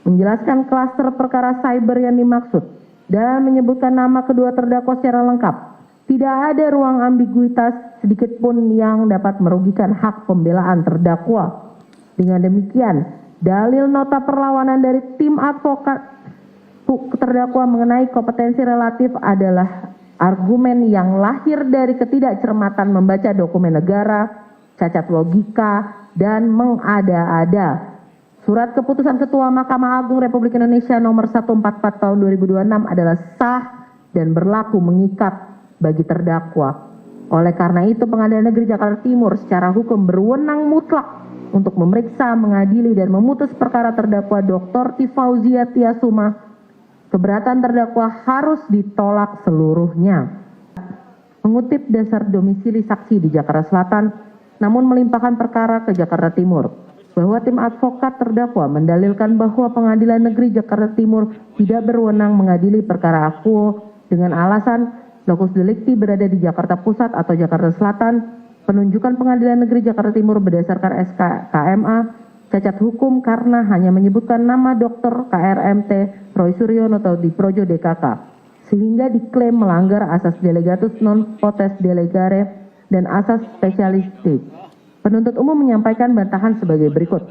menjelaskan klaster perkara cyber yang dimaksud, dan menyebutkan nama kedua terdakwa secara lengkap. Tidak ada ruang ambiguitas sedikitpun yang dapat merugikan hak pembelaan terdakwa. Dengan demikian, dalil nota perlawanan dari tim advokat terdakwa mengenai kompetensi relatif adalah argumen yang lahir dari ketidakcermatan membaca dokumen negara, cacat logika, dan mengada-ada. Surat keputusan Ketua Mahkamah Agung Republik Indonesia nomor 144 tahun 2026 adalah sah dan berlaku mengikat bagi terdakwa. Oleh karena itu, Pengadilan Negeri Jakarta Timur secara hukum berwenang mutlak untuk memeriksa, mengadili, dan memutus perkara terdakwa Dr. Tifauzia Tiasuma. Keberatan terdakwa harus ditolak seluruhnya. Mengutip dasar domisili saksi di Jakarta Selatan, namun melimpahkan perkara ke Jakarta Timur, bahwa tim advokat terdakwa mendalilkan bahwa Pengadilan Negeri Jakarta Timur tidak berwenang mengadili perkara akuo dengan alasan lokus delikti berada di Jakarta Pusat atau Jakarta Selatan, penunjukan Pengadilan Negeri Jakarta Timur berdasarkan SK KMA, cacat hukum karena hanya menyebutkan nama Dr. KRMT Roy Suryono atau di Projo DKK, sehingga diklaim melanggar asas delegatus non potes delegare dan asas spesialistik. Penuntut umum menyampaikan bantahan sebagai berikut.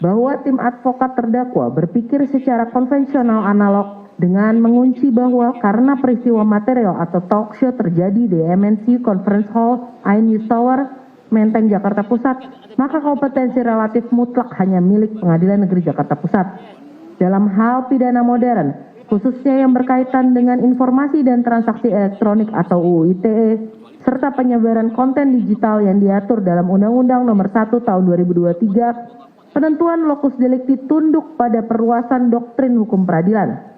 Bahwa tim advokat terdakwa berpikir secara konvensional analog dengan mengunci bahwa karena peristiwa material atau talk show terjadi di MNC Conference Hall, iNews Tower, Menteng, Jakarta Pusat, maka kompetensi relatif mutlak hanya milik Pengadilan Negeri Jakarta Pusat. Dalam hal pidana modern, khususnya yang berkaitan dengan informasi dan transaksi elektronik atau UU ITE, serta penyebaran konten digital yang diatur dalam Undang-Undang Nomor 1 Tahun 2023, penentuan lokus delikti tunduk pada perluasan doktrin hukum peradilan.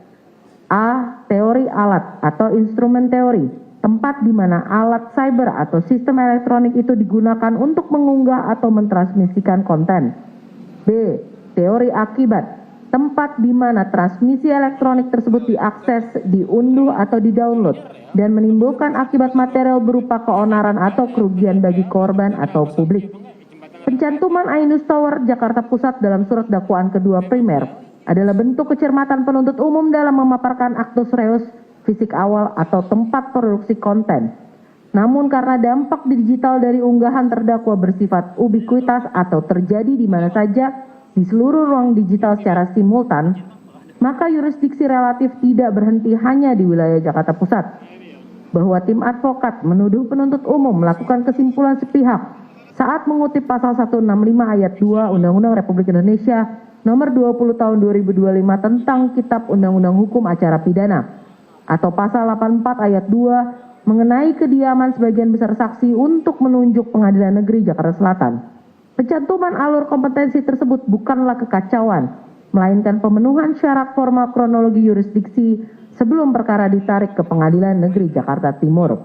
A. Teori alat atau instrumen teori, tempat di mana alat cyber atau sistem elektronik itu digunakan untuk mengunggah atau mentransmisikan konten. B. Teori akibat, tempat di mana transmisi elektronik tersebut diakses, diunduh atau didownload dan menimbulkan akibat material berupa keonaran atau kerugian bagi korban atau publik. Pencantuman iNews Tower Jakarta Pusat dalam surat dakwaan kedua primer adalah bentuk kecermatan penuntut umum dalam memaparkan actus reus fisik awal atau tempat produksi konten. Namun karena dampak digital dari unggahan terdakwa bersifat ubikuitas atau terjadi di mana saja di seluruh ruang digital secara simultan, maka yurisdiksi relatif tidak berhenti hanya di wilayah Jakarta Pusat. Bahwa tim advokat menuduh penuntut umum melakukan kesimpulan sepihak saat mengutip pasal 165 ayat 2 Undang-Undang Republik Indonesia nomor 20 tahun 2025 tentang Kitab Undang-Undang Hukum Acara Pidana, atau pasal 84 ayat 2 mengenai kediaman sebagian besar saksi untuk menunjuk Pengadilan Negeri Jakarta Selatan. Pencantuman alur kompetensi tersebut bukanlah kekacauan, melainkan pemenuhan syarat formal kronologi yurisdiksi sebelum perkara ditarik ke Pengadilan Negeri Jakarta Timur.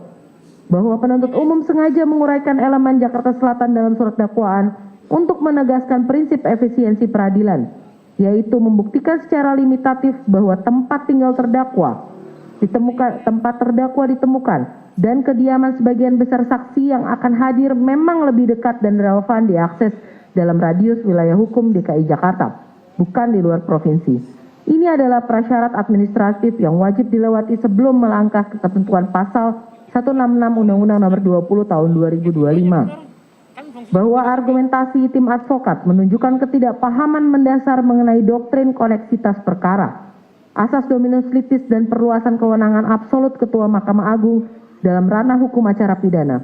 Bahwa penuntut umum sengaja menguraikan elemen Jakarta Selatan dalam surat dakwaan untuk menegaskan prinsip efisiensi peradilan, yaitu membuktikan secara limitatif bahwa tempat tinggal terdakwa ditemukan dan kediaman sebagian besar saksi yang akan hadir memang lebih dekat dan relevan diakses dalam radius wilayah hukum DKI Jakarta, bukan di luar provinsi. Ini adalah prasyarat administratif yang wajib dilewati sebelum melangkah ke ketentuan pasal 166 Undang-Undang Nomor 20 Tahun 2025. Bahwa argumentasi tim advokat menunjukkan ketidakpahaman mendasar mengenai doktrin koneksitas perkara, asas dominus litis dan perluasan kewenangan absolut Ketua Mahkamah Agung dalam ranah hukum acara pidana.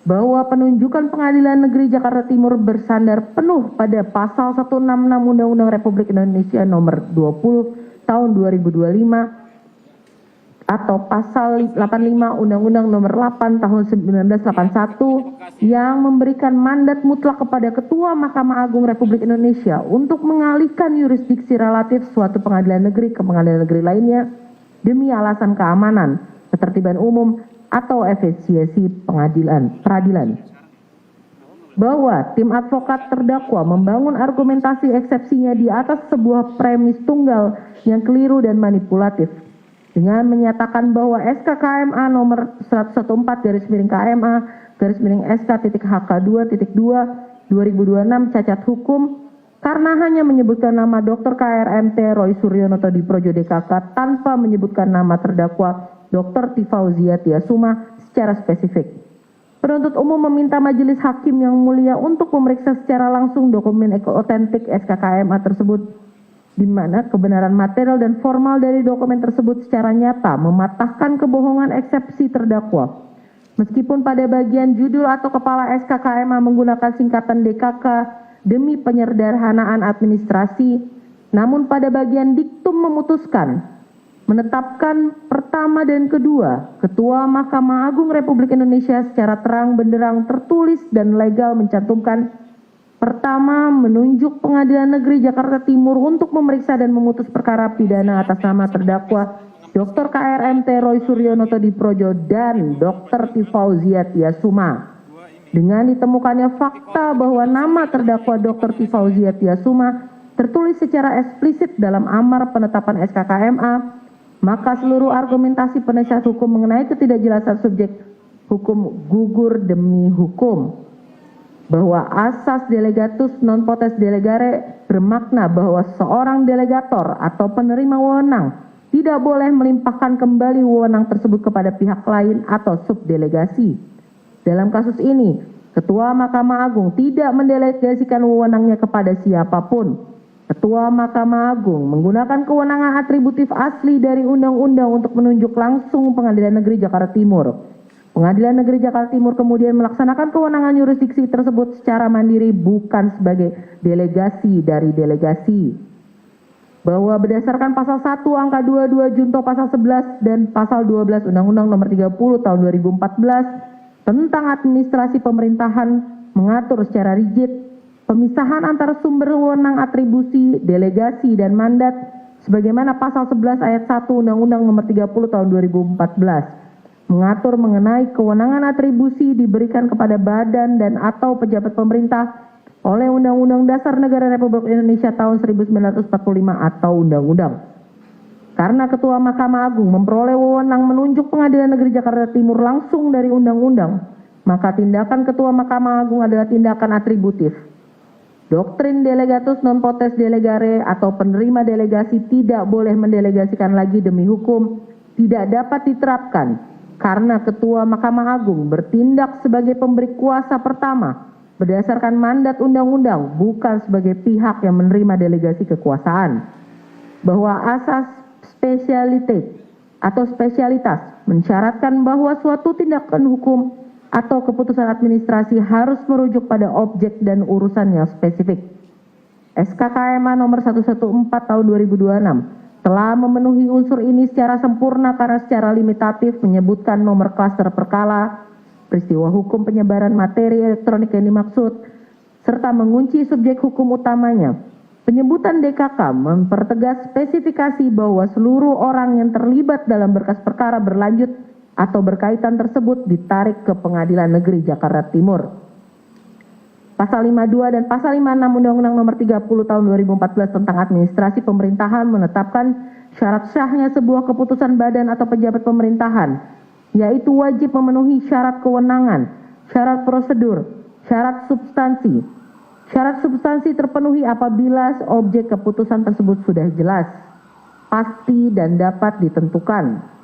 Bahwa penunjukan Pengadilan Negeri Jakarta Timur bersandar penuh pada pasal 166 Undang-Undang Republik Indonesia nomor 20 tahun 2025 atau pasal 85 Undang-Undang nomor 8 tahun 1981 yang memberikan mandat mutlak kepada Ketua Mahkamah Agung Republik Indonesia untuk mengalihkan yurisdiksi relatif suatu pengadilan negeri ke pengadilan negeri lainnya demi alasan keamanan, ketertiban umum, atau efisiensi peradilan. Bahwa tim advokat terdakwa membangun argumentasi eksepsinya di atas sebuah premis tunggal yang keliru dan manipulatif dengan menyatakan bahwa SK KMA nomor 114/KMA/SK.HK2.2 2026 cacat hukum karena hanya menyebutkan nama Dr. KRMT Roy Suryono Todiprojo DKK tanpa menyebutkan nama terdakwa Dr. Tifauzia Tiasuma secara spesifik. Penuntut umum meminta majelis hakim yang mulia untuk memeriksa secara langsung dokumen otentik SKKMA tersebut, di mana kebenaran material dan formal dari dokumen tersebut secara nyata mematahkan kebohongan eksepsi terdakwa. Meskipun pada bagian judul atau kepala SKKMA menggunakan singkatan DKK demi penyederhanaan administrasi, namun pada bagian diktum memutuskan menetapkan pertama dan kedua Ketua Mahkamah Agung Republik Indonesia secara terang benderang tertulis dan legal mencantumkan: pertama, menunjuk Pengadilan Negeri Jakarta Timur untuk memeriksa dan memutus perkara pidana atas nama terdakwa Dr. KRMT Roy Suryono Todiprojo dan Dr. Tifauzia Tiasuma. Dengan ditemukannya fakta bahwa nama terdakwa Dr. Tifauzia Tiasuma tertulis secara eksplisit dalam amar penetapan SKKMA, maka seluruh argumentasi penasihat hukum mengenai ketidakjelasan subjek hukum gugur demi hukum. Bahwa asas delegatus non potest delegare bermakna bahwa seorang delegator atau penerima wewenang tidak boleh melimpahkan kembali wewenang tersebut kepada pihak lain atau subdelegasi. Dalam kasus ini, Ketua Mahkamah Agung tidak mendelegasikan wewenangnya kepada siapapun. Ketua Mahkamah Agung menggunakan kewenangan atributif asli dari undang-undang untuk menunjuk langsung Pengadilan Negeri Jakarta Timur. Pengadilan Negeri Jakarta Timur kemudian melaksanakan kewenangan yurisdiksi tersebut secara mandiri, bukan sebagai delegasi dari delegasi. Bahwa berdasarkan pasal 1 angka 22 junto pasal 11 dan pasal 12 Undang-Undang Nomor 30 Tahun 2014 tentang administrasi pemerintahan mengatur secara rigid pemisahan antara sumber wewenang atribusi, delegasi, dan mandat sebagaimana pasal 11 ayat 1 Undang-Undang Nomor 30 Tahun 2014 mengatur mengenai kewenangan atribusi diberikan kepada badan dan atau pejabat pemerintah oleh Undang-Undang Dasar Negara Republik Indonesia tahun 1945 atau Undang-Undang. Karena Ketua Mahkamah Agung memperoleh wewenang menunjuk Pengadilan Negeri Jakarta Timur langsung dari Undang-Undang, maka tindakan Ketua Mahkamah Agung adalah tindakan atributif. Doktrin delegatus non potest delegare atau penerima delegasi tidak boleh mendelegasikan lagi demi hukum tidak dapat diterapkan karena Ketua Mahkamah Agung bertindak sebagai pemberi kuasa pertama berdasarkan mandat undang-undang, bukan sebagai pihak yang menerima delegasi kekuasaan. Bahwa asas spesialitas atau spesialitas mensyaratkan bahwa suatu tindakan hukum atau keputusan administrasi harus merujuk pada objek dan urusan yang spesifik. SKKMA nomor 114 tahun 2026 telah memenuhi unsur ini secara sempurna karena secara limitatif menyebutkan nomor klaster perkara, peristiwa hukum penyebaran materi elektronik yang dimaksud, serta mengunci subjek hukum utamanya. Penyebutan DKK mempertegas spesifikasi bahwa seluruh orang yang terlibat dalam berkas perkara berlanjut atau berkaitan tersebut ditarik ke Pengadilan Negeri Jakarta Timur. Pasal 52 dan Pasal 56 Undang-Undang Nomor 30 Tahun 2014 tentang Administrasi Pemerintahan menetapkan syarat sahnya sebuah keputusan badan atau pejabat pemerintahan, yaitu wajib memenuhi syarat kewenangan, syarat prosedur, syarat substansi. Syarat substansi terpenuhi apabila objek keputusan tersebut sudah jelas, pasti, dan dapat ditentukan.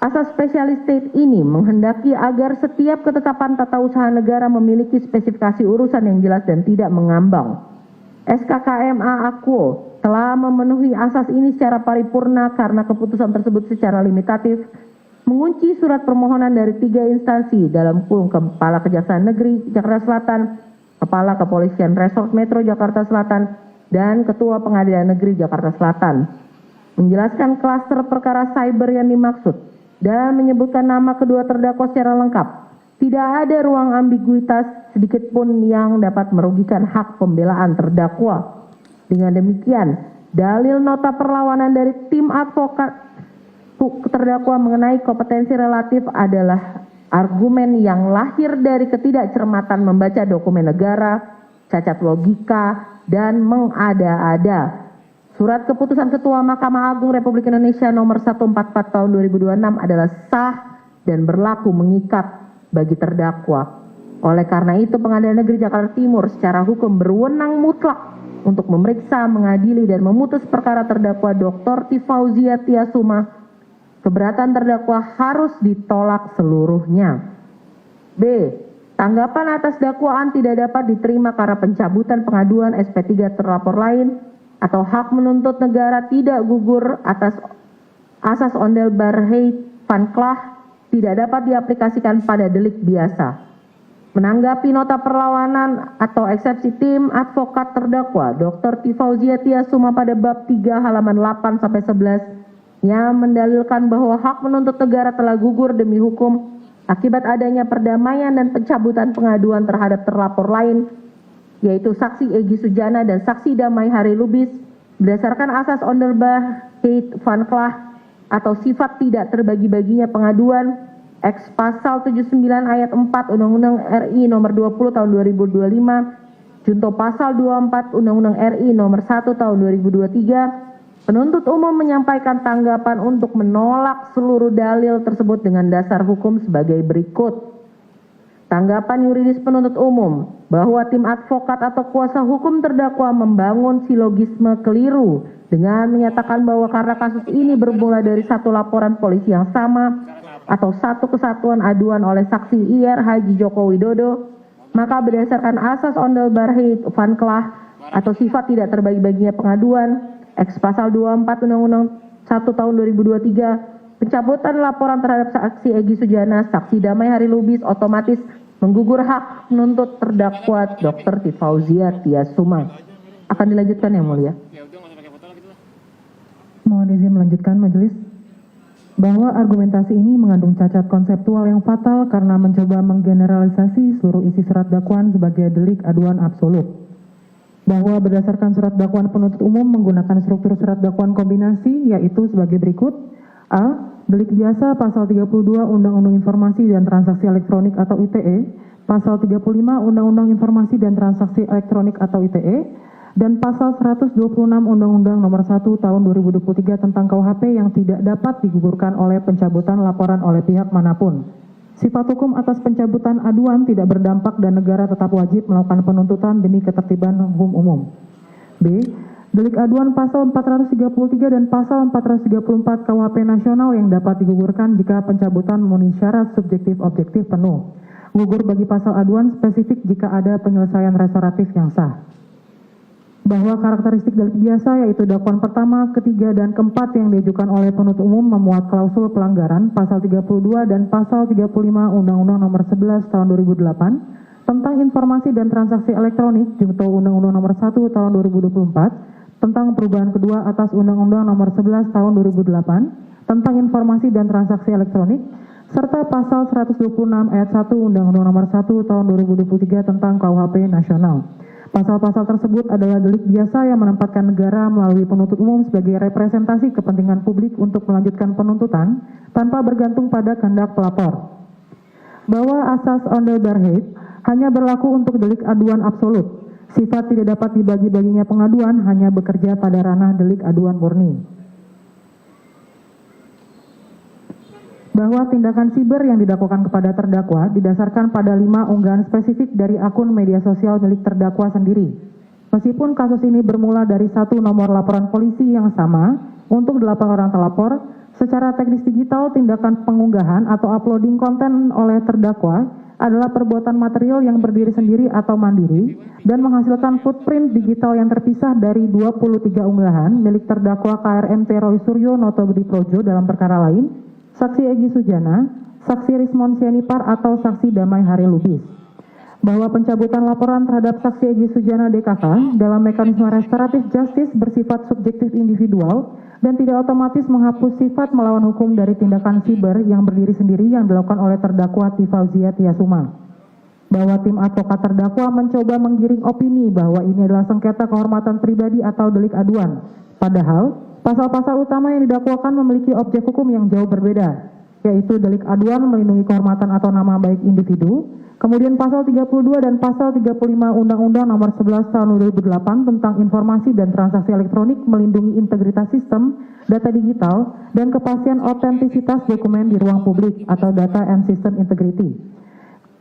Asas spesialis state ini menghendaki agar setiap ketetapan tata usaha negara memiliki spesifikasi urusan yang jelas dan tidak mengambang. SKKMA Aquo telah memenuhi asas ini secara paripurna karena keputusan tersebut secara limitatif mengunci surat permohonan dari 3 instansi dalam kurung Kepala Kejaksaan Negeri Jakarta Selatan, Kepala Kepolisian Resort Metro Jakarta Selatan, dan Ketua Pengadilan Negeri Jakarta Selatan. Menjelaskan klaster perkara cyber yang dimaksud dan menyebutkan nama kedua terdakwa secara lengkap. Tidak ada ruang ambiguitas sedikit pun yang dapat merugikan hak pembelaan terdakwa. Dengan demikian, dalil nota perlawanan dari tim advokat terdakwa mengenai kompetensi relatif adalah argumen yang lahir dari ketidakcermatan membaca dokumen negara, cacat logika, dan mengada-ada. Surat keputusan Ketua Mahkamah Agung Republik Indonesia nomor 144 tahun 2026 adalah sah dan berlaku mengikat bagi terdakwa. Oleh karena itu, Pengadilan Negeri Jakarta Timur secara hukum berwenang mutlak untuk memeriksa, mengadili, dan memutus perkara terdakwa Dr. Tifauzia Tiasuma, keberatan terdakwa harus ditolak seluruhnya. B. Tanggapan atas dakwaan tidak dapat diterima karena pencabutan pengaduan SP3 terlapor lain atau hak menuntut negara tidak gugur atas asas ondel barheit van Klah tidak dapat diaplikasikan pada delik biasa. Menanggapi nota perlawanan atau eksepsi tim advokat terdakwa Dr. Tifauzia Tiasuma pada bab 3 halaman 8-11 yang mendalilkan bahwa hak menuntut negara telah gugur demi hukum akibat adanya perdamaian dan pencabutan pengaduan terhadap terlapor lain, yaitu saksi Egy Sujana dan saksi Damai Hari Lubis, berdasarkan asas ondel barheit van Klah atau sifat tidak terbagi-baginya pengaduan, X pasal 79 ayat 4 Undang-Undang RI nomor 20 tahun 2025, junto pasal 24 Undang-Undang RI nomor 1 tahun 2023, penuntut umum menyampaikan tanggapan untuk menolak seluruh dalil tersebut dengan dasar hukum sebagai berikut. Tanggapan yuridis penuntut umum bahwa tim advokat atau kuasa hukum terdakwa membangun silogisme keliru dengan menyatakan bahwa karena kasus ini bermula dari satu laporan polisi yang sama atau satu kesatuan aduan oleh saksi IR Haji Joko Widodo, maka berdasarkan asas ondel barheit van Klah atau sifat tidak terbagi-baginya pengaduan, X pasal 24 Undang-Undang 1 tahun 2023, pencabutan laporan terhadap saksi Egy Sujana, saksi Damai Hari Lubis otomatis menggugur hak menuntut terdakwa Dr. Tifauzia Tiasuma. Akan dilanjutkan yang mulia. Mohon izin melanjutkan majelis. Bahwa argumentasi ini mengandung cacat konseptual yang fatal karena mencoba menggeneralisasi seluruh isi surat dakwaan sebagai delik aduan absolut. Bahwa berdasarkan surat dakwaan penuntut umum menggunakan struktur surat dakwaan kombinasi yaitu sebagai berikut. A. Delik biasa pasal 32 Undang-Undang Informasi dan Transaksi Elektronik atau ITE, pasal 35 Undang-Undang Informasi dan Transaksi Elektronik atau ITE, dan pasal 126 Undang-Undang Nomor 1 Tahun 2023 tentang KUHP yang tidak dapat digugurkan oleh pencabutan laporan oleh pihak manapun. Sifat hukum atas pencabutan aduan tidak berdampak dan negara tetap wajib melakukan penuntutan demi ketertiban hukum umum. B. Delik aduan pasal 433 dan pasal 434 KUHP nasional yang dapat digugurkan jika pencabutan memenuhi syarat subjektif objektif penuh. Gugur bagi pasal aduan spesifik jika ada penyelesaian restoratif yang sah. Bahwa karakteristik delik biasa yaitu dakwaan pertama, ketiga, dan keempat yang diajukan oleh penuntut umum memuat klausul pelanggaran pasal 32 dan pasal 35 Undang-Undang Nomor 11 Tahun 2008 tentang informasi dan transaksi elektronik junto Undang-Undang Nomor 1 Tahun 2024 tentang perubahan kedua atas Undang-Undang Nomor 11 Tahun 2008 tentang informasi dan transaksi elektronik serta pasal 126 ayat 1 Undang-Undang Nomor 1 Tahun 2023 tentang KUHP nasional. Pasal-pasal tersebut adalah delik biasa yang menempatkan negara melalui penuntut umum sebagai representasi kepentingan publik untuk melanjutkan penuntutan tanpa bergantung pada kehendak pelapor. Bahwa asas ondel barheit hanya berlaku untuk delik aduan absolut. Sifat tidak dapat dibagi-baginya pengaduan hanya bekerja pada ranah delik aduan murni. Bahwa tindakan siber yang didakwakan kepada terdakwa didasarkan pada 5 unggahan spesifik dari akun media sosial milik terdakwa sendiri. Meskipun kasus ini bermula dari satu nomor laporan polisi yang sama untuk 8 orang terlapor, secara teknis digital tindakan pengunggahan atau uploading konten oleh terdakwa adalah perbuatan material yang berdiri sendiri atau mandiri dan menghasilkan footprint digital yang terpisah dari 23 unggahan milik terdakwa KRMT Roy Suryo Noto Budi Projo dalam perkara lain, saksi Egy Sujana, saksi Rismon Sianipar atau saksi Damai Hari Lubis. Bahwa pencabutan laporan terhadap saksi Egy Sujana DKK dalam mekanisme restoratif justice bersifat subjektif individual dan tidak otomatis menghapus sifat melawan hukum dari tindakan siber yang berdiri sendiri yang dilakukan oleh terdakwa Tifauzia Tiasuma. Bahwa tim advokat terdakwa mencoba menggiring opini bahwa ini adalah sengketa kehormatan pribadi atau delik aduan. Padahal pasal-pasal utama yang didakwakan memiliki objek hukum yang jauh berbeda, yaitu delik aduan melindungi kehormatan atau nama baik individu, kemudian pasal 32 dan pasal 35 Undang-Undang Nomor 11 Tahun 2008 tentang informasi dan transaksi elektronik melindungi integritas sistem, data digital, dan kepastian otentisitas dokumen di ruang publik atau data and system integrity.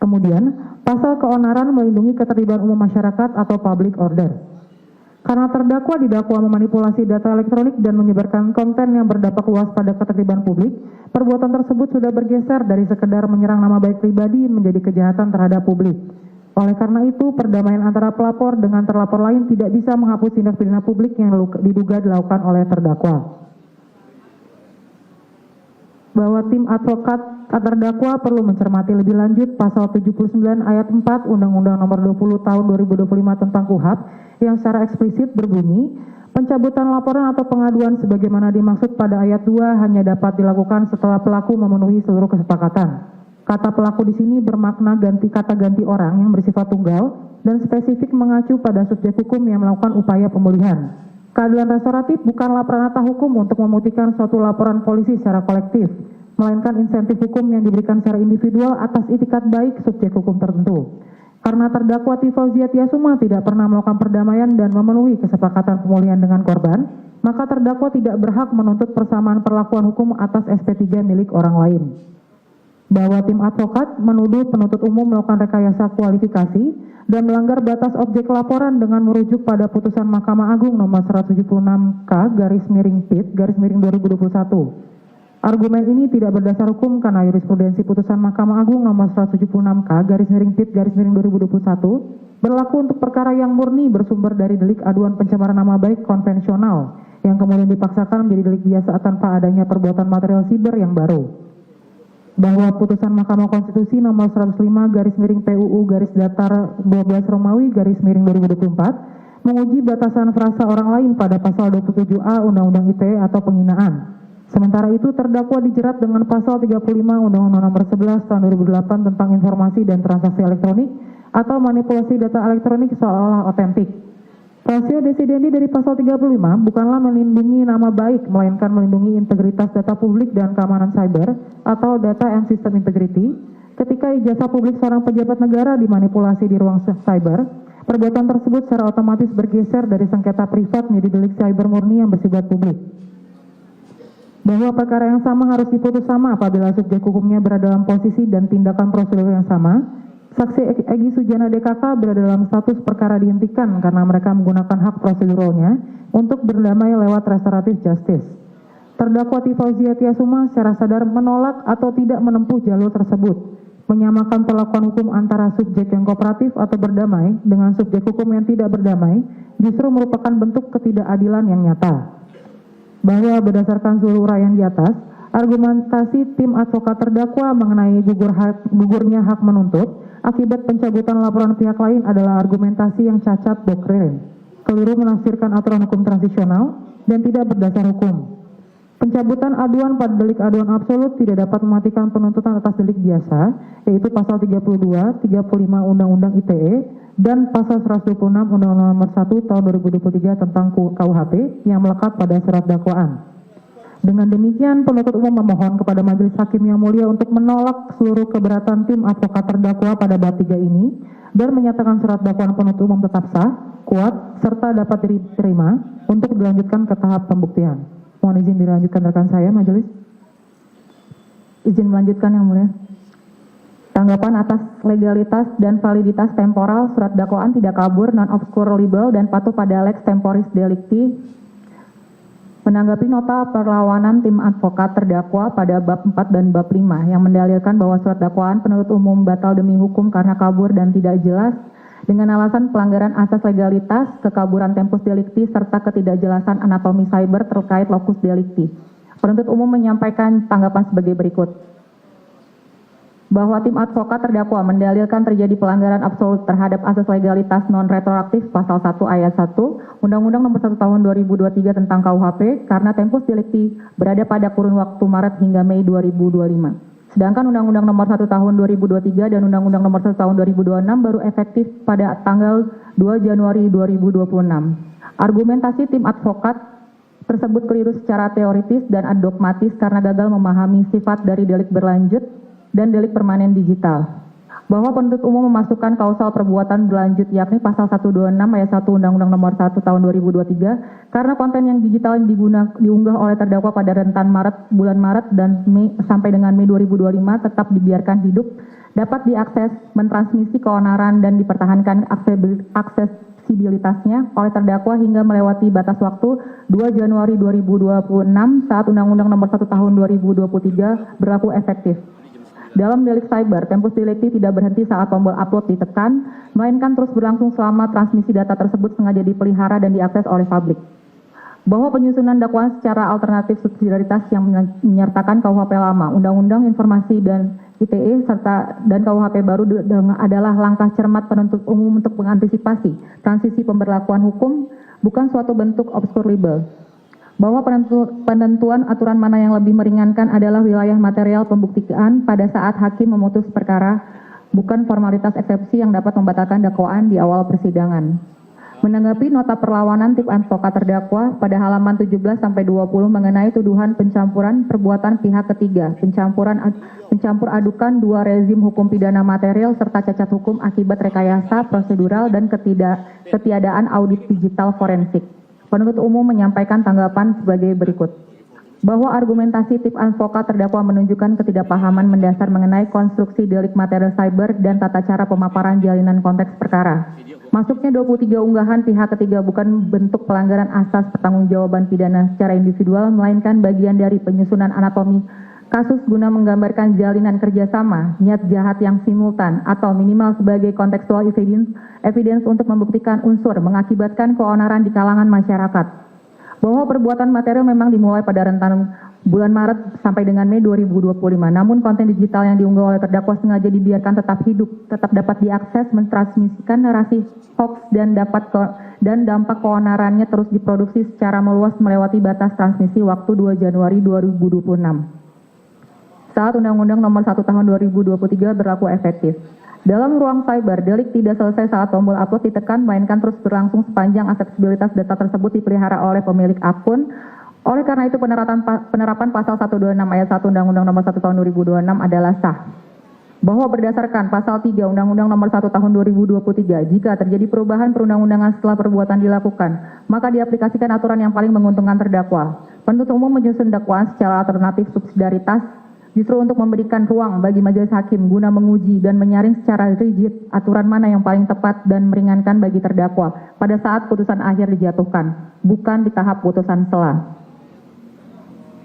Kemudian, pasal keonaran melindungi ketertiban umum masyarakat atau public order. Karena terdakwa didakwa memanipulasi data elektronik dan menyebarkan konten yang berdampak luas pada ketertiban publik, perbuatan tersebut sudah bergeser dari sekedar menyerang nama baik pribadi menjadi kejahatan terhadap publik. Oleh karena itu, perdamaian antara pelapor dengan terlapor lain tidak bisa menghapus tindak pidana publik yang diduga dilakukan oleh terdakwa. Bahwa tim advokat terdakwa perlu mencermati lebih lanjut pasal 79 ayat 4 Undang-Undang Nomor 20 Tahun 2025 tentang KUHP yang secara eksplisit berbunyi, pencabutan laporan atau pengaduan sebagaimana dimaksud pada ayat 2 hanya dapat dilakukan setelah pelaku memenuhi seluruh kesepakatan. Kata pelaku di sini bermakna kata ganti orang yang bersifat tunggal dan spesifik mengacu pada subjek hukum yang melakukan upaya pemulihan. Keadilan restoratif bukanlah peranata hukum untuk membuktikan suatu laporan polisi secara kolektif, melainkan insentif hukum yang diberikan secara individual atas itikat baik subjek hukum tertentu. Karena terdakwa Fauzia Tiasuma tidak pernah melakukan perdamaian dan memenuhi kesepakatan pemulihan dengan korban, maka terdakwa tidak berhak menuntut persamaan perlakuan hukum atas SP3 milik orang lain. Bahwa tim advokat menuduh penuntut umum melakukan rekayasa kualifikasi dan melanggar batas objek laporan dengan merujuk pada putusan Mahkamah Agung nomor 176K/PIT/2021. Argumen ini tidak berdasar hukum karena jurisprudensi putusan Mahkamah Agung nomor 176K/PIT/2021 berlaku untuk perkara yang murni bersumber dari delik aduan pencemaran nama baik konvensional yang kemudian dipaksakan menjadi delik biasa tanpa adanya perbuatan material siber yang baru. Bahwa putusan Mahkamah Konstitusi nomor 105/PUU/12 Romawi/2024 menguji batasan frasa orang lain pada pasal 27A Undang-Undang ITE atau penghinaan. Sementara itu terdakwa dijerat dengan pasal 35 Undang-Undang Nomor 11 Tahun 2008 tentang informasi dan transaksi elektronik atau manipulasi data elektronik seolah-olah otentik. Rasio desidendi dari pasal 35 bukanlah melindungi nama baik, melainkan melindungi integritas data publik dan keamanan cyber atau data and system integrity. Ketika ijazah publik seorang pejabat negara dimanipulasi di ruang cyber, perbuatan tersebut secara otomatis bergeser dari sengketa privat menjadi delik cyber murni yang bersifat publik. Bahwa perkara yang sama harus diputus sama apabila subjek hukumnya berada dalam posisi dan tindakan prosedur yang sama. Saksi Egy Sujana DKK berada dalam status perkara dihentikan karena mereka menggunakan hak proseduralnya untuk berdamai lewat restoratif justice. Terdakwa Fauzia Tiasuma secara sadar menolak atau tidak menempuh jalur tersebut, menyamakan perlakuan hukum antara subjek yang kooperatif atau berdamai dengan subjek hukum yang tidak berdamai justru merupakan bentuk ketidakadilan yang nyata. Bahwa berdasarkan seluruh uraian di atas, argumentasi tim advokat terdakwa mengenai gugurnya hak menuntut akibat pencabutan laporan pihak lain adalah argumentasi yang cacat doktrin, keliru menafsirkan aturan hukum transisional, dan tidak berdasar hukum. Pencabutan aduan pada delik aduan absolut tidak dapat mematikan penuntutan atas delik biasa, yaitu pasal 32, 35 Undang-Undang ITE, dan pasal 126 Undang-Undang Nomor 1 Tahun 2023 tentang KUHP yang melekat pada surat dakwaan. Dengan demikian, penuntut umum memohon kepada Majelis Hakim yang mulia untuk menolak seluruh keberatan tim advokat terdakwa pada bab 3 ini dan menyatakan surat dakwaan penuntut umum tetap sah, kuat, serta dapat diterima untuk dilanjutkan ke tahap pembuktian. Mohon izin dilanjutkan rekan saya, Majelis. Izin melanjutkan yang mulia. Tanggapan atas legalitas dan validitas temporal surat dakwaan tidak kabur, non-obscurable, dan patuh pada lex temporis delicti. Menanggapi nota perlawanan tim advokat terdakwa pada bab 4 dan bab 5 yang mendalilkan bahwa surat dakwaan penuntut umum batal demi hukum karena kabur dan tidak jelas dengan alasan pelanggaran asas legalitas, kekaburan tempus delicti, serta ketidakjelasan anatomi cyber terkait locus delicti. Penuntut umum menyampaikan tanggapan sebagai berikut. Bahwa tim advokat terdakwa mendalilkan terjadi pelanggaran absolut terhadap asas legalitas non-retroaktif pasal 1 ayat 1 Undang-Undang Nomor 1 Tahun 2023 tentang KUHP karena tempus delicti berada pada kurun waktu Maret hingga Mei 2025. Sedangkan Undang-Undang Nomor 1 Tahun 2023 dan Undang-Undang Nomor 1 Tahun 2026 baru efektif pada tanggal 2 Januari 2026. Argumentasi tim advokat tersebut keliru secara teoritis dan dogmatis karena gagal memahami sifat dari delik berlanjut dan delik permanen digital. Bahwa penuntut umum memasukkan kausal perbuatan berlanjut yakni pasal 126 ayat 1 Undang-Undang Nomor 1 Tahun 2023 karena konten yang digital yang diunggah oleh terdakwa pada rentan bulan Maret dan Mei sampai dengan Mei 2025 tetap dibiarkan hidup, dapat diakses, mentransmisi keonaran dan dipertahankan aksesibilitasnya oleh terdakwa hingga melewati batas waktu 2 Januari 2026 saat Undang-Undang Nomor 1 Tahun 2023 berlaku efektif. Dalam delik cyber, tempus delicti tidak berhenti saat tombol upload ditekan, melainkan terus berlangsung selama transmisi data tersebut sengaja dipelihara dan diakses oleh publik. Bahwa penyusunan dakwaan secara alternatif subsidiaritas yang menyertakan KUHP lama, Undang-Undang Informasi dan ITE serta dan KUHP baru adalah langkah cermat penuntut umum untuk mengantisipasi transisi pemberlakuan hukum, bukan suatu bentuk obskur libel. Bahwa penentuan aturan mana yang lebih meringankan adalah wilayah material pembuktian pada saat hakim memutus perkara, bukan formalitas eksepsi yang dapat membatalkan dakwaan di awal persidangan. Menanggapi nota perlawanan tim advokat terdakwa pada halaman 17-20 mengenai tuduhan pencampuran perbuatan pihak ketiga, pencampur adukan dua rezim hukum pidana material serta cacat hukum akibat rekayasa prosedural dan ketiadaan audit digital forensik. Penuntut umum menyampaikan tanggapan sebagai berikut. Bahwa argumentasi tim advokat terdakwa menunjukkan ketidakpahaman mendasar mengenai konstruksi delik material cyber dan tata cara pemaparan jalinan konteks perkara. Masuknya 23 unggahan pihak ketiga bukan bentuk pelanggaran asas pertanggungjawaban pidana secara individual, melainkan bagian dari penyusunan anatomi kasus guna menggambarkan jalinan kerjasama, niat jahat yang simultan, atau minimal sebagai kontekstual evidence untuk membuktikan unsur mengakibatkan keonaran di kalangan masyarakat. Bahwa perbuatan material memang dimulai pada rentan bulan Maret sampai dengan Mei 2025, namun konten digital yang diunggah oleh terdakwa sengaja dibiarkan tetap hidup, tetap dapat diakses, mentransmisikan narasi hoax dan dampak keonarannya terus diproduksi secara meluas melewati batas transmisi waktu 2 Januari 2026. Saat Undang-Undang Nomor 1 Tahun 2023 berlaku efektif. Dalam ruang cyber, delik tidak selesai saat tombol upload ditekan, melainkan terus berlangsung sepanjang aksesibilitas data tersebut dipelihara oleh pemilik akun. Oleh karena itu, penerapan pasal 126 ayat 1 Undang-Undang Nomor 1 Tahun 2026 adalah sah. Bahwa berdasarkan pasal 3 Undang-Undang Nomor 1 Tahun 2023, jika terjadi perubahan perundang-undangan setelah perbuatan dilakukan, maka diaplikasikan aturan yang paling menguntungkan terdakwa. Penuntut umum menyusun dakwaan secara alternatif subsidiaritas justru untuk memberikan ruang bagi majelis hakim guna menguji dan menyaring secara rigid aturan mana yang paling tepat dan meringankan bagi terdakwa pada saat putusan akhir dijatuhkan, bukan di tahap putusan sela.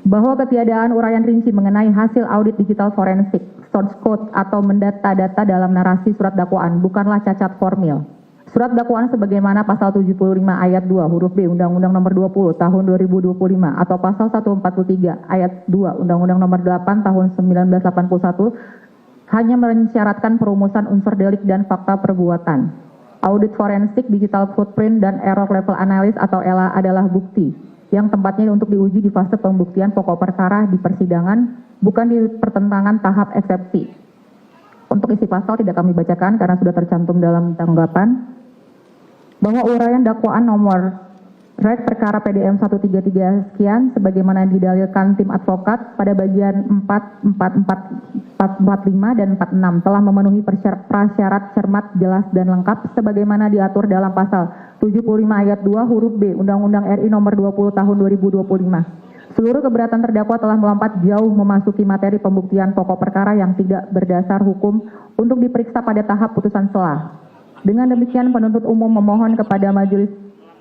Bahwa ketiadaan uraian rinci mengenai hasil audit digital forensik, source code atau mendata data dalam narasi surat dakwaan bukanlah cacat formil. Surat dakwaan sebagaimana pasal 75 ayat 2 huruf B Undang-Undang Nomor 20 Tahun 2025 atau pasal 143 ayat 2 Undang-Undang Nomor 8 Tahun 1981 hanya mensyaratkan perumusan unsur delik dan fakta perbuatan. Audit forensik, digital footprint, dan error level analysis atau ELA adalah bukti yang tempatnya untuk diuji di fase pembuktian pokok perkara di persidangan, bukan di pertentangan tahap eksepsi. Untuk isi pasal tidak kami bacakan karena sudah tercantum dalam tanggapan. Bahwa uraian dakwaan nomor rek perkara PDM 133 sekian sebagaimana didalilkan tim advokat pada bagian 4, 45 dan 46 telah memenuhi prasyarat cermat, jelas dan lengkap sebagaimana diatur dalam pasal 75 ayat 2 huruf B Undang-Undang RI Nomor 20 Tahun 2025. Seluruh keberatan terdakwa telah melompat jauh memasuki materi pembuktian pokok perkara yang tidak berdasar hukum untuk diperiksa pada tahap putusan sela. Dengan demikian, penuntut umum memohon kepada majelis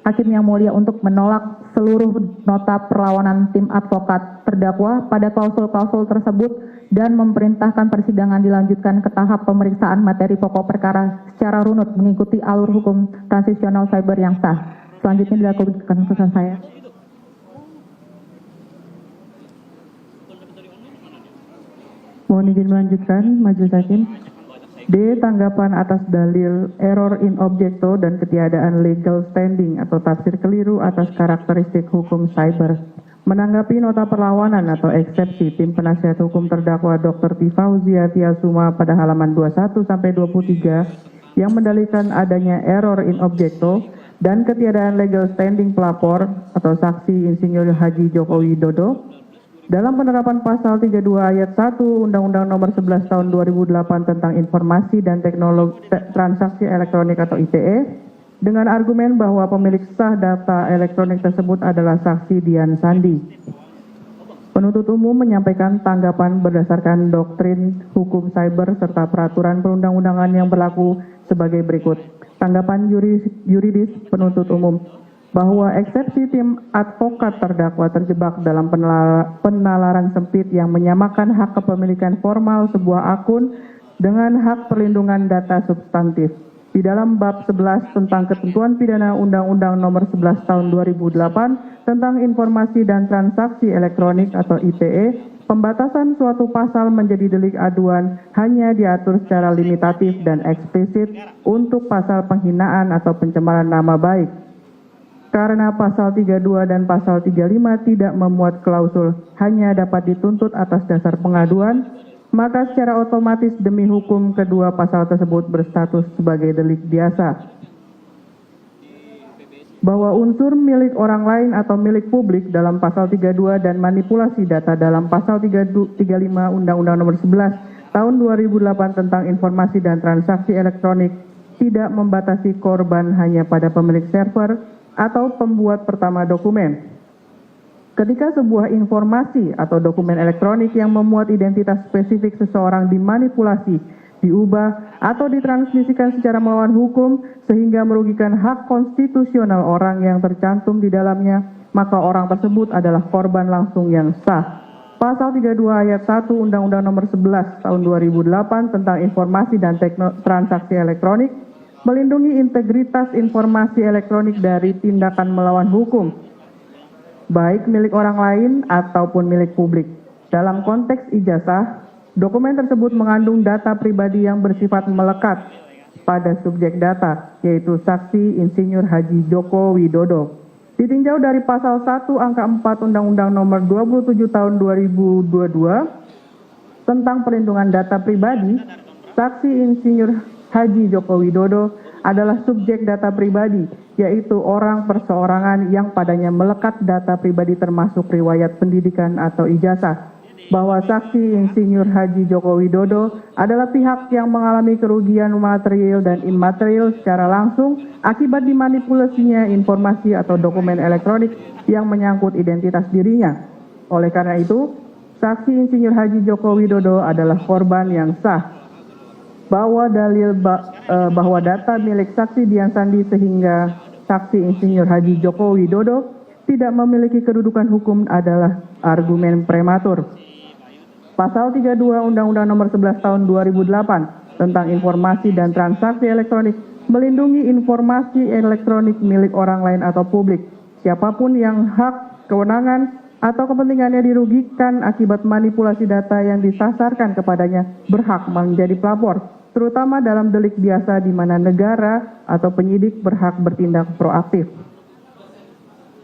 hakim yang mulia untuk menolak seluruh nota perlawanan tim advokat terdakwa pada klausul-klausul tersebut dan memerintahkan persidangan dilanjutkan ke tahap pemeriksaan materi pokok perkara secara runut mengikuti alur hukum transisional cyber yang sah. Selanjutnya dilakukan keputusan saya. Mohon izin melanjutkan, majelis hakim. D. Tanggapan atas dalil error in objecto dan ketiadaan legal standing atau tafsir keliru atas karakteristik hukum cyber. Menanggapi nota perlawanan atau eksepsi tim penasihat hukum terdakwa Dr. T. Fauzia Tiasuma pada halaman 21-23 yang mendalilkan adanya error in objecto dan ketiadaan legal standing pelapor atau saksi Insinyur Haji Joko Widodo dalam penerapan pasal 32 ayat 1 Undang-Undang Nomor 11 Tahun 2008 tentang Informasi dan Teknologi Transaksi Elektronik atau ITE dengan argumen bahwa pemilik sah data elektronik tersebut adalah saksi Dian Sandi. Penuntut umum menyampaikan tanggapan berdasarkan doktrin hukum cyber serta peraturan perundang-undangan yang berlaku sebagai berikut. Tanggapan yuridis penuntut umum bahwa eksepsi tim advokat terdakwa terjebak dalam penalaran sempit yang menyamakan hak kepemilikan formal sebuah akun dengan hak perlindungan data substantif. Di dalam bab 11 tentang ketentuan pidana Undang-Undang Nomor 11 Tahun 2008 tentang Informasi dan Transaksi Elektronik atau ITE, pembatasan suatu pasal menjadi delik aduan hanya diatur secara limitatif dan eksplisit untuk pasal penghinaan atau pencemaran nama baik. Karena pasal 32 dan pasal 35 tidak memuat klausul hanya dapat dituntut atas dasar pengaduan, maka secara otomatis demi hukum kedua pasal tersebut berstatus sebagai delik biasa. Bahwa unsur milik orang lain atau milik publik dalam pasal 32 dan manipulasi data dalam pasal 35 Undang-Undang Nomor 11 Tahun 2008 tentang Informasi dan Transaksi Elektronik tidak membatasi korban hanya pada pemilik server atau pembuat pertama dokumen. Ketika sebuah informasi atau dokumen elektronik yang memuat identitas spesifik seseorang dimanipulasi, diubah, atau ditransmisikan secara melawan hukum sehingga merugikan hak konstitusional orang yang tercantum di dalamnya, maka orang tersebut adalah korban langsung yang sah. Pasal 32 ayat 1 Undang-Undang Nomor 11 Tahun 2008 tentang Informasi dan Transaksi Elektronik melindungi integritas informasi elektronik dari tindakan melawan hukum, baik milik orang lain ataupun milik publik. Dalam konteks ijazah, dokumen tersebut mengandung data pribadi yang bersifat melekat pada subjek data, yaitu saksi Insinyur Haji Joko Widodo. Ditinjau dari pasal 1 angka 4 Undang-Undang Nomor 27 Tahun 2022 tentang perlindungan data pribadi, saksi Insinyur Haji Joko Widodo adalah subjek data pribadi, yaitu orang perseorangan yang padanya melekat data pribadi termasuk riwayat pendidikan atau ijazah. Bahwa saksi Insinyur Haji Joko Widodo adalah pihak yang mengalami kerugian material dan imaterial secara langsung akibat dimanipulasinya informasi atau dokumen elektronik yang menyangkut identitas dirinya. Oleh karena itu, saksi Insinyur Haji Joko Widodo adalah korban yang sah. Bahwa bahwa data milik saksi Dian Sandi sehingga saksi Insinyur Haji Joko Widodo tidak memiliki kedudukan hukum adalah argumen prematur. Pasal 32 Undang-Undang Nomor 11 Tahun 2008 tentang Informasi dan Transaksi Elektronik melindungi informasi elektronik milik orang lain atau publik. Siapapun yang hak, kewenangan, atau kepentingannya dirugikan akibat manipulasi data yang disasarkan kepadanya berhak menjadi pelapor, terutama dalam delik biasa di mana negara atau penyidik berhak bertindak proaktif.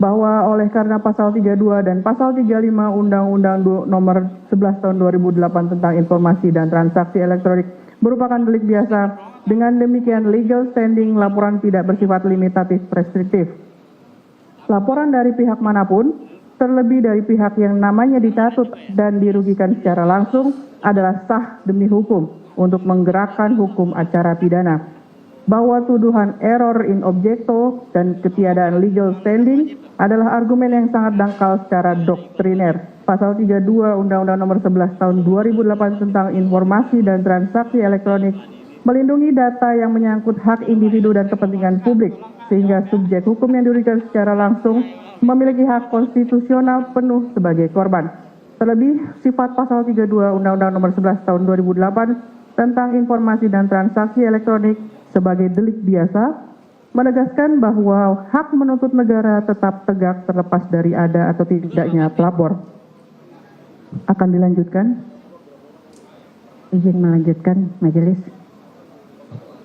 Bahwa oleh karena pasal 32 dan pasal 35 Undang-Undang Nomor 11 Tahun 2008 tentang Informasi dan Transaksi Elektronik merupakan delik biasa, dengan demikian legal standing laporan tidak bersifat limitatif preskriptif. Laporan dari pihak manapun, terlebih dari pihak yang namanya ditatut dan dirugikan secara langsung, adalah sah demi hukum untuk menggerakkan hukum acara pidana. Bahwa tuduhan error in objecto dan ketiadaan legal standing adalah argumen yang sangat dangkal secara doktriner. Pasal 32 Undang-Undang Nomor 11 Tahun 2008 tentang Informasi dan Transaksi Elektronik melindungi data yang menyangkut hak individu dan kepentingan publik, sehingga subjek hukum yang dirugikan secara langsung memiliki hak konstitusional penuh sebagai korban. Terlebih, sifat pasal 32 Undang-Undang Nomor 11 Tahun 2008 tentang Informasi dan Transaksi Elektronik sebagai delik biasa menegaskan bahwa hak menuntut negara tetap tegak terlepas dari ada atau tidaknya pelapor. Akan dilanjutkan. Izin melanjutkan majelis.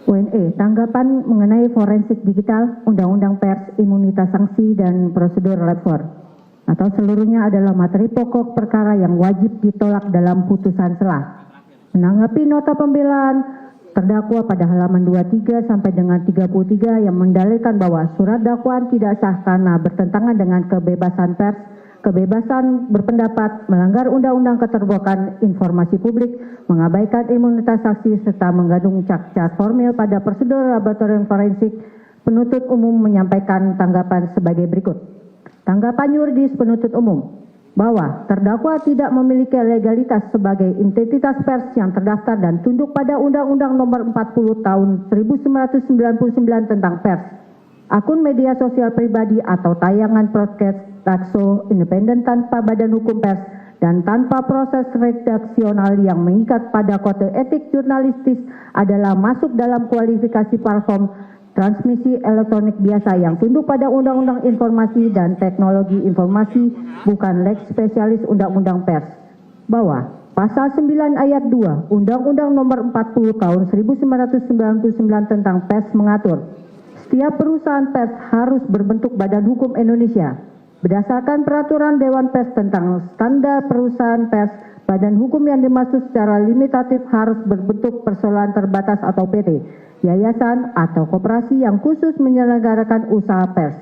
UNE, tanggapan mengenai forensik digital, Undang-Undang Pers, Imunitas Sanksi, dan Prosedur Lapor, atau seluruhnya adalah materi pokok perkara yang wajib ditolak dalam putusan selah. Menanggapi nota pembelaan terdakwa pada halaman 23 sampai dengan 33 yang mendalilkan bahwa surat dakwaan tidak sah karena bertentangan dengan kebebasan pers, kebebasan berpendapat, melanggar Undang-Undang Keterbukaan Informasi Publik, mengabaikan imunitas saksi, serta mengandung cacat formil pada prosedur laboratorium forensik, penuntut umum menyampaikan tanggapan sebagai berikut. Tanggapan yuridis penuntut umum. bahwa terdakwa tidak memiliki legalitas sebagai entitas pers yang terdaftar dan tunduk pada Undang-Undang Nomor 40 Tahun 1999 tentang pers, akun media sosial pribadi atau tayangan broadcast, talkshow, independen tanpa badan hukum pers, dan tanpa proses redaksional yang mengikat pada kode etik jurnalistik adalah masuk dalam kualifikasi platform transmisi elektronik biasa yang tunduk pada Undang-Undang Informasi dan Teknologi Informasi, bukan lex spesialis Undang-Undang Pers. Bahwa Pasal 9 ayat 2 Undang-Undang Nomor 40 Tahun 1999 tentang pers mengatur, setiap perusahaan pers harus berbentuk badan hukum Indonesia. Berdasarkan peraturan Dewan Pers tentang standar perusahaan pers, badan hukum yang dimaksud secara limitatif harus berbentuk perseroan terbatas atau PT, yayasan atau koperasi yang khusus menyelenggarakan usaha pers.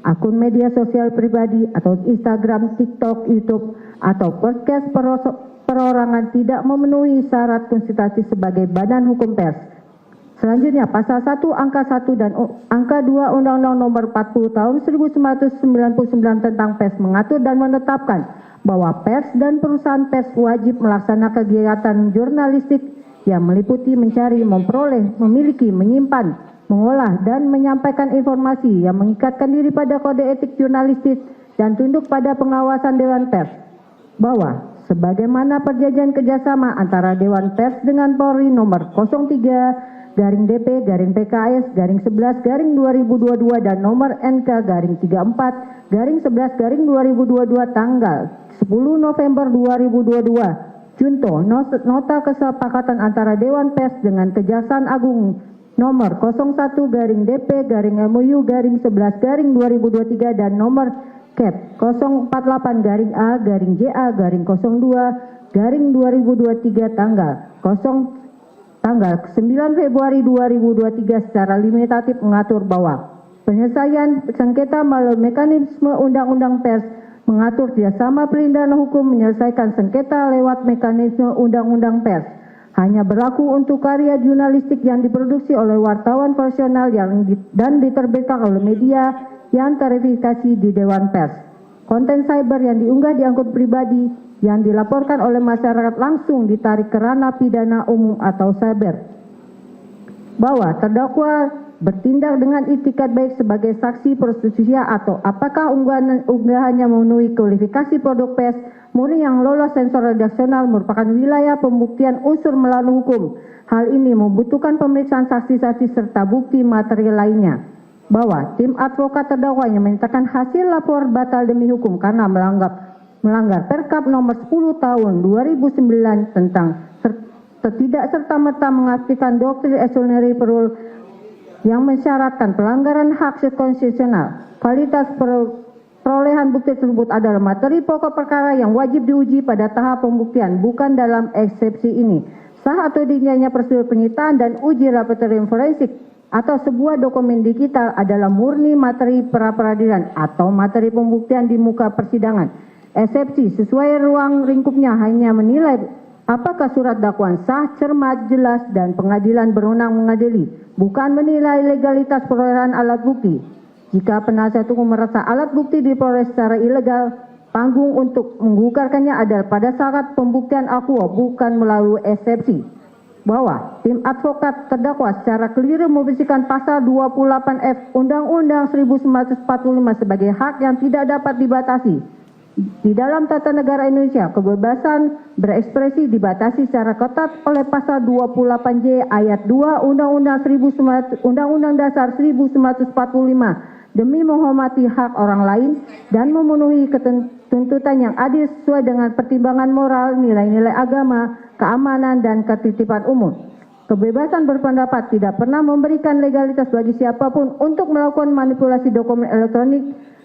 Akun media sosial pribadi atau Instagram, TikTok, YouTube, atau podcast perorangan tidak memenuhi syarat konstitusi sebagai badan hukum pers. Selanjutnya, Pasal 1 Angka 1 dan Angka 2 Undang-Undang Nomor 40 Tahun 1999 tentang pers mengatur dan menetapkan bahwa pers dan perusahaan pers wajib melaksanakan kegiatan jurnalistik yang meliputi mencari, memperoleh, memiliki, menyimpan, mengolah, dan menyampaikan informasi yang mengikatkan diri pada kode etik jurnalistik dan tunduk pada pengawasan Dewan Pers. Bahwa sebagaimana perjanjian kerjasama antara Dewan Pers dengan Polri nomor 03-DP-PKS-11-2022 dan nomor NK-34-11-2022 tanggal 10 November 2022. Junto nota kesepakatan antara Dewan Pers dengan Kejaksaan Agung nomor 01-DP-MOU-11-2023 dan nomor KEP 048-A-JA-02-2023 tanggal 9 Februari 2023 secara limitatif mengatur bahwa penyelesaian sengketa melalui mekanisme Undang-Undang Pers mengatur kerjasama pelindungan hukum menyelesaikan sengketa lewat mekanisme Undang-Undang Pers hanya berlaku untuk karya jurnalistik yang diproduksi oleh wartawan profesional dan diterbitkan oleh media yang terverifikasi di Dewan Pers. Konten cyber yang diunggah di akun pribadi yang dilaporkan oleh masyarakat langsung ditarik ke ranah pidana umum atau cyber. Bahwa terdakwa bertindak dengan itikat baik sebagai saksi prostitusi atau apakah unggahannya memenuhi kualifikasi produk pers murni yang lolos sensor redaksional merupakan wilayah pembuktian unsur melawan hukum. Hal ini membutuhkan pemeriksaan saksi-saksi serta bukti material lainnya. Bahwa tim advokat terdakwa yang menyatakan hasil lapor batal demi hukum karena melanggar Perkap nomor 10 tahun 2009 tentang tidak serta-merta mengaktifkan doktrin extraordinary rule yang mensyaratkan pelanggaran hak konstitusional. Kualitas perolehan bukti tersebut adalah materi pokok perkara yang wajib diuji pada tahap pembuktian, bukan dalam eksepsi ini. Sah atau tidaknya prosedur penyitaan dan uji laboratorium forensik atau sebuah dokumen digital adalah murni materi pra-peradilan atau materi pembuktian di muka persidangan. Eksepsi sesuai ruang lingkupnya hanya menilai apakah surat dakwaan sah, cermat, jelas, dan pengadilan berwenang mengadili, bukan menilai legalitas perolehan alat bukti. Jika penasihat hukum merasa alat bukti diperoleh secara ilegal, panggung untuk menggugurkannya adalah pada saat pembuktian akwa, bukan melalui eksepsi. Bahwa tim advokat terdakwa secara keliru membersihkan pasal 28F Undang-Undang 1945 sebagai hak yang tidak dapat dibatasi. Di dalam tata negara Indonesia, kebebasan berekspresi dibatasi secara ketat oleh pasal 28J ayat 2 Undang-Undang Dasar 1945 demi menghormati hak orang lain dan memenuhi tuntutan yang adil sesuai dengan pertimbangan moral, nilai-nilai agama, keamanan, dan ketitipan umum. Kebebasan berpendapat tidak pernah memberikan legalitas bagi siapapun untuk melakukan manipulasi dokumen elektronik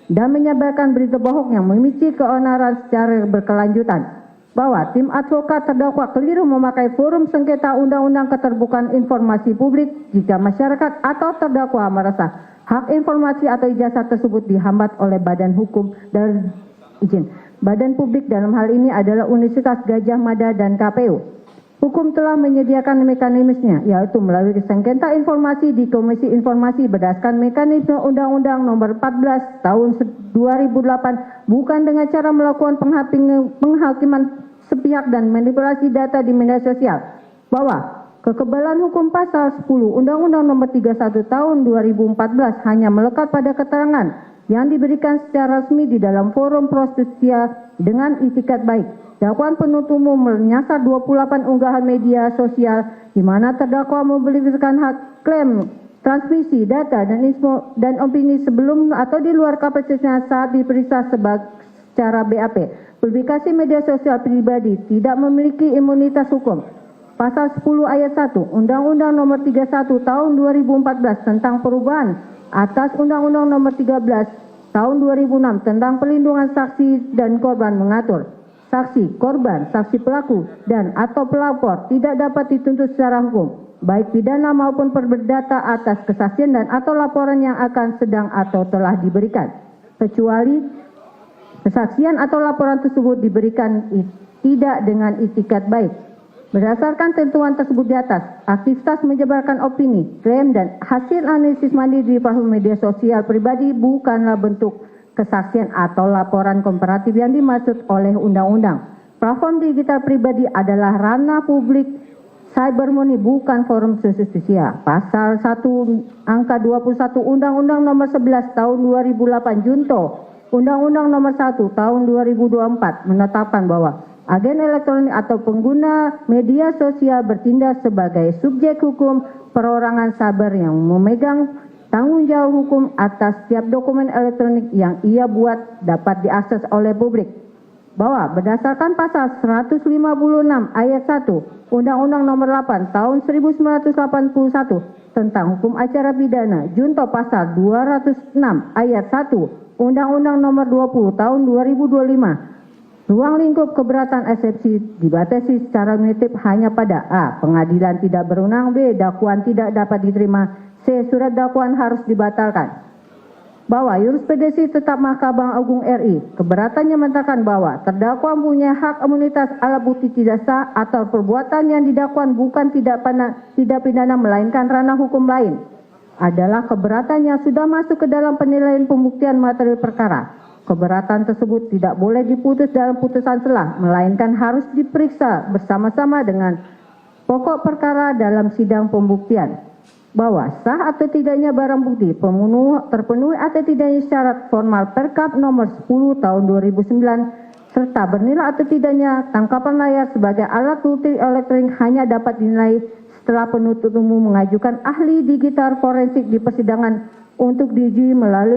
dan menyebarkan berita bohong yang memicu keonaran secara berkelanjutan. Bahwa tim advokat terdakwa keliru memakai forum sengketa undang-undang keterbukaan informasi publik jika masyarakat atau terdakwa merasa hak informasi atau ijazah tersebut dihambat oleh badan hukum dan izin. Badan publik dalam hal ini adalah Universitas Gadjah Mada dan KPU. Hukum telah menyediakan mekanismenya, yaitu melalui sengketa informasi di Komisi Informasi berdasarkan mekanisme Undang-Undang Nomor 14 Tahun 2008, bukan dengan cara melakukan penghakiman sepihak dan manipulasi data di media sosial. Bahwa kekebalan hukum pasal 10 Undang-Undang Nomor 31 Tahun 2014 hanya melekat pada keterangan yang diberikan secara resmi di dalam forum prosesia dengan itikat baik. Dakwaan penuntut umum menyasar 28 unggahan media sosial di mana terdakwa memberikan hak klaim transmisi data dan opini sebelum atau di luar kapasitasnya saat diperiksa secara BAP. Publikasi media sosial pribadi tidak memiliki imunitas hukum. Pasal 10 ayat 1 Undang-Undang Nomor 31 Tahun 2014 tentang perubahan atas Undang-Undang Nomor 13 Tahun 2006 tentang perlindungan saksi dan korban mengatur saksi, korban, saksi pelaku, dan atau pelapor tidak dapat dituntut secara hukum, baik pidana maupun perdata atas kesaksian dan atau laporan yang akan sedang atau telah diberikan, kecuali kesaksian atau laporan tersebut diberikan tidak dengan itikat baik. Berdasarkan tentuan tersebut di atas, aktivitas menyebarkan opini, klaim, dan hasil analisis mandiri di platform media sosial pribadi bukanlah bentuk kesaksian atau laporan komparatif yang dimaksud oleh undang-undang. Platform digital pribadi adalah ranah publik cybermoney, bukan forum justisia. Pasal 1 angka 21 Undang-Undang Nomor 11 Tahun 2008 Junto Undang-Undang Nomor 1 Tahun 2024 menetapkan bahwa agen elektronik atau pengguna media sosial bertindak sebagai subjek hukum perorangan cyber yang memegang tanggung jawab hukum atas setiap dokumen elektronik yang ia buat dapat diakses oleh publik. Bahwa berdasarkan pasal 156 ayat 1 Undang-Undang Nomor 8 Tahun 1981 tentang hukum acara pidana, junto pasal 206 ayat 1 Undang-Undang Nomor 20 Tahun 2025, ruang lingkup keberatan eksepsi dibatasi secara definitif hanya pada A. Pengadilan tidak berwenang, B. Dakwaan tidak dapat diterima, C. Surat dakwaan harus dibatalkan. Bahwa jurisprudensi tetap Mahkamah Agung RI keberatannya menyatakan bahwa terdakwa punya hak imunitas alat bukti tidak sah atau perbuatan yang didakwan bukan tidak pidana melainkan ranah hukum lain adalah keberatan yang sudah masuk ke dalam penilaian pembuktian materi perkara. Keberatan tersebut tidak boleh diputus dalam putusan selah, melainkan harus diperiksa bersama-sama dengan pokok perkara dalam sidang pembuktian. Bahwa sah atau tidaknya barang bukti terpenuhi atau tidaknya syarat formal Perkap Nomor 10 Tahun 2009 serta bernilai atau tidaknya tangkapan layar sebagai alat bukti elektronik hanya dapat dinilai setelah penuntut umum mengajukan ahli digital forensik di persidangan untuk diuji melalui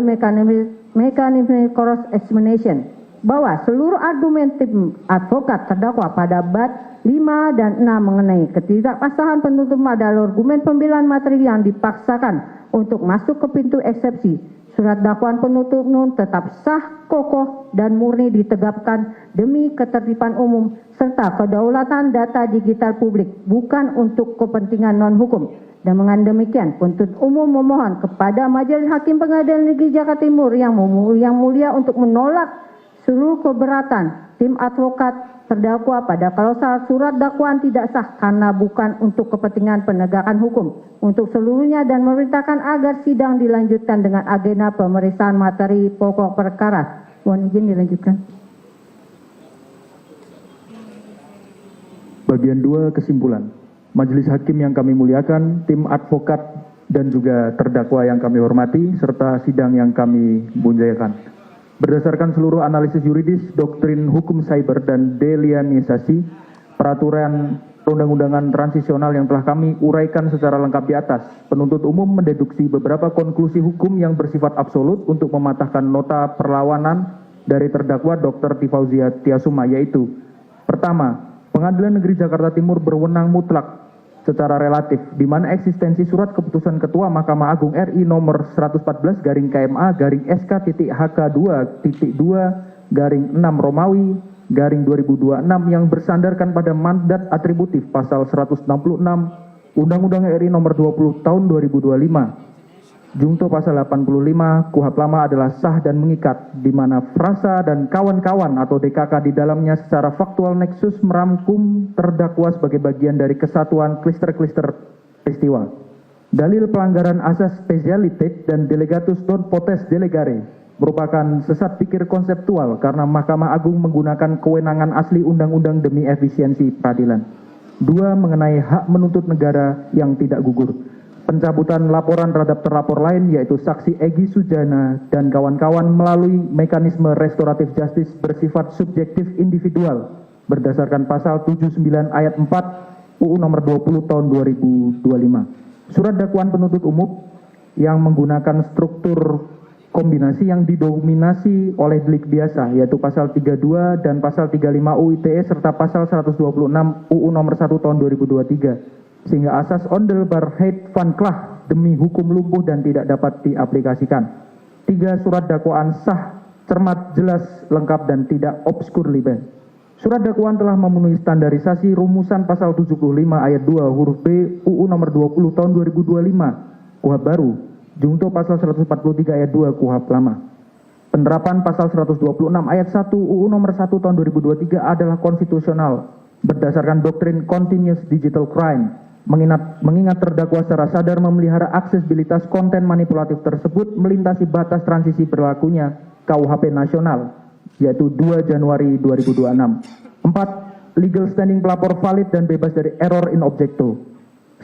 mekanisme cross examination. Bahwa seluruh argumen tim advokat terdakwa pada bab 5 dan 6 mengenai ketidakpasahan penuntut adalah argumen pembelaan materi yang dipaksakan untuk masuk ke pintu eksepsi. Surat dakwaan penuntut umum tetap sah, kokoh, dan murni ditegakkan demi ketertiban umum serta kedaulatan data digital publik, bukan untuk kepentingan non-hukum. Dan dengan demikian, penuntut umum memohon kepada Majelis Hakim Pengadilan Negeri Jakarta Timur yang mulia untuk menolak seluruh keberatan tim advokat terdakwa pada klausul surat dakwaan tidak sah karena bukan untuk kepentingan penegakan hukum untuk seluruhnya dan memerintahkan agar sidang dilanjutkan dengan agenda pemeriksaan materi pokok perkara. Mohon izin dilanjutkan. Bagian 2 kesimpulan. Majelis Hakim yang kami muliakan, tim advokat dan juga terdakwa yang kami hormati serta sidang yang kami muliakan. Berdasarkan seluruh analisis yuridis, doktrin hukum cyber dan delianisasi, peraturan perundang-undangan transisional yang telah kami uraikan secara lengkap di atas, penuntut umum mendeduksi beberapa konklusi hukum yang bersifat absolut untuk mematahkan nota perlawanan dari terdakwa Dr. Tifauzia Tiasuma, yaitu: pertama, Pengadilan Negeri Jakarta Timur berwenang mutlak secara relatif, di mana eksistensi surat keputusan Ketua Mahkamah Agung RI nomor 114/KMA/SK.2.2/6 Romawi /2026 yang bersandarkan pada mandat atributif pasal 166 Undang-Undang RI nomor 20 tahun 2025. Jungto pasal 85 KUHP lama adalah sah dan mengikat, di mana frasa dan kawan-kawan atau DKK di dalamnya secara faktual neksus merangkum terdakwa sebagai bagian dari kesatuan klister-klister peristiwa. Dalil pelanggaran asas spesialitet dan delegatus non potes delegare merupakan sesat pikir konseptual karena Mahkamah Agung menggunakan kewenangan asli undang-undang demi efisiensi peradilan. 2. Mengenai hak menuntut negara yang tidak gugur. Pencabutan laporan terhadap terlapor lain yaitu saksi Egy Sujana dan kawan-kawan melalui mekanisme restoratif justice bersifat subjektif individual berdasarkan pasal 79 ayat 4 UU nomor 20 tahun 2025. Surat dakwaan penuntut umum yang menggunakan struktur kombinasi yang didominasi oleh delik biasa yaitu pasal 32 dan pasal 35 UU ITE serta pasal 126 UU nomor 1 tahun 2023. Sehingga asas ondelbarheid van klah demi hukum lumpuh dan tidak dapat diaplikasikan. 3. Surat dakwaan sah, cermat, jelas, lengkap, dan tidak obskur libe. Surat dakwaan telah memenuhi standarisasi rumusan pasal 75 ayat 2 huruf B UU nomor 20 tahun 2025 KUHP baru, jungto pasal 143 ayat 2 KUHP lama. Penerapan pasal 126 ayat 1 UU nomor 1 tahun 2023 adalah konstitusional berdasarkan doktrin continuous digital crime. Mengingat terdakwa secara sadar memelihara aksesibilitas konten manipulatif tersebut melintasi batas transisi berlakunya KUHP nasional, yaitu 2 Januari 2026. 4. Legal standing pelapor valid dan bebas dari error in objecto.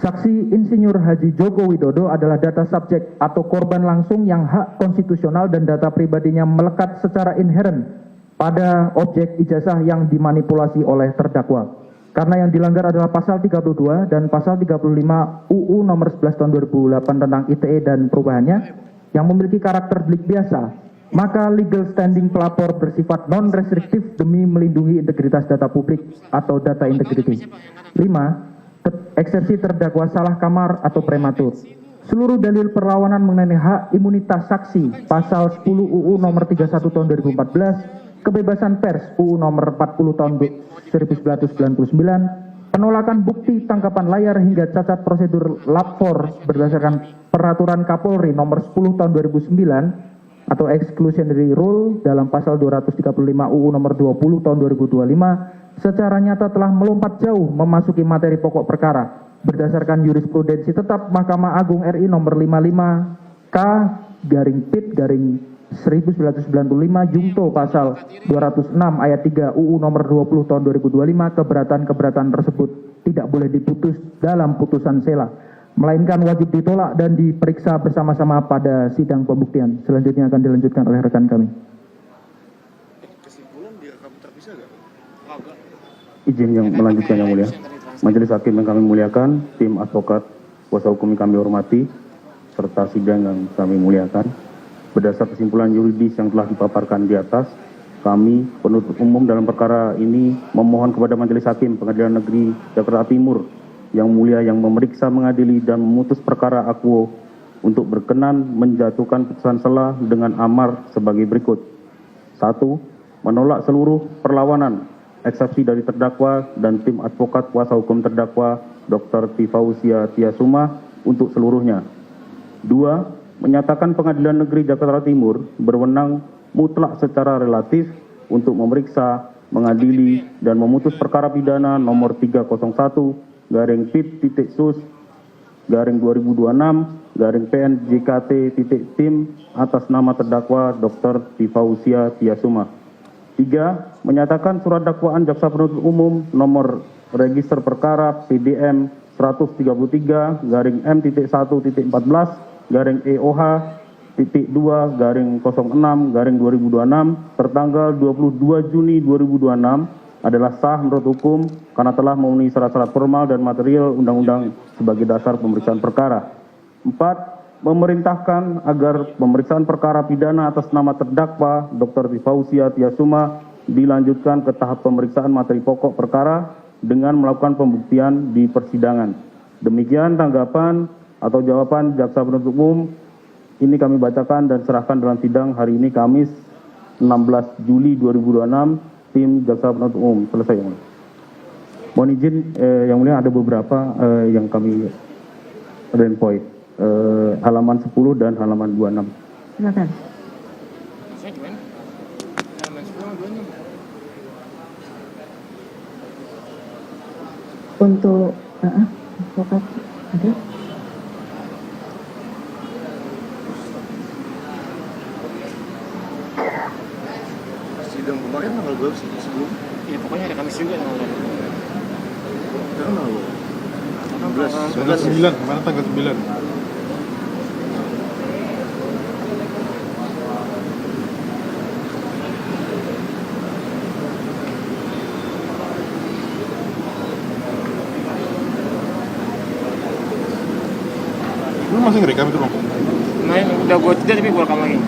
Saksi Insinyur Haji Joko Widodo adalah data subjek atau korban langsung yang hak konstitusional dan data pribadinya melekat secara inheren pada objek ijazah yang dimanipulasi oleh terdakwa. Karena yang dilanggar adalah pasal 32 dan pasal 35 UU nomor 11 tahun 2008 tentang ITE dan perubahannya yang memiliki karakter delik biasa, maka legal standing pelapor bersifat non-restriktif demi melindungi integritas data publik atau data integrity. 5. Eksersi terdakwa salah kamar atau prematur. Seluruh dalil perlawanan mengenai hak imunitas saksi pasal 10 UU nomor 31 tahun 2014, kebebasan pers UU nomor 40 tahun 1999, penolakan bukti tangkapan layar hingga cacat prosedur lapor berdasarkan peraturan Kapolri nomor 10 tahun 2009 atau exclusionary rule dalam pasal 235 UU nomor 20 tahun 2025 secara nyata telah melompat jauh memasuki materi pokok perkara berdasarkan jurisprudensi tetap Mahkamah Agung RI nomor 55 K/PIT/1995 jungto pasal 206 ayat 3 UU nomor 20 tahun 2025 keberatan tersebut tidak boleh diputus dalam putusan sela, melainkan wajib ditolak dan diperiksa bersama-sama pada sidang pembuktian. Selanjutnya akan dilanjutkan oleh rekan kami. Izin yang melanjutkan yang mulia. Majelis Hakim yang kami muliakan, tim advokat, kuasa hukum yang kami hormati, serta sidang yang kami muliakan. Berdasar kesimpulan yuridis yang telah dipaparkan di atas, kami penuntut umum dalam perkara ini memohon kepada Majelis Hakim Pengadilan Negeri Jakarta Timur yang mulia yang memeriksa, mengadili, dan memutus perkara akuo untuk berkenan menjatuhkan putusan sela dengan amar sebagai berikut. 1. Menolak seluruh perlawanan, eksepsi dari terdakwa dan tim advokat kuasa hukum terdakwa Dr. Tifausia Tiasuma untuk seluruhnya. 2. Menyatakan Pengadilan Negeri Jakarta Timur berwenang mutlak secara relatif untuk memeriksa, mengadili, dan memutus perkara pidana nomor 301/PIT-sus/2026/PNJKT-tim atas nama terdakwa Dr. Tifausia Tiasuma. 3. Menyatakan surat dakwaan jaksa penuntut umum nomor register perkara PDM 133-114-EOH-2/06/2026 tertanggal 22 Juni 2026 adalah sah menurut hukum karena telah memenuhi syarat-syarat formal dan material undang-undang sebagai dasar pemeriksaan perkara. 4. Memerintahkan agar pemeriksaan perkara pidana atas nama terdakwa Dr. Tifausia Tiasuma dilanjutkan ke tahap pemeriksaan materi pokok perkara dengan melakukan pembuktian di persidangan. Demikian tanggapan atau jawaban jaksa penuntut umum ini kami bacakan dan serahkan dalam sidang hari ini Kamis 16 Juli 2026 tim jaksa penuntut umum. Selesai yang mulia. Mohon izin yang mulia ada beberapa yang kami point. halaman 10 dan halaman 26. Silakan. Untuk advokat ada? Sidang kemarin tanggal berapa sih sebelum? Ya pokoknya ada Kamis juga tanggal berapa? Sekarang lalu. 9, kemarin tanggal 9. Lu masih ngerekam itu, Bang? Nah, udah gue tidak tapi gue rekam lagi.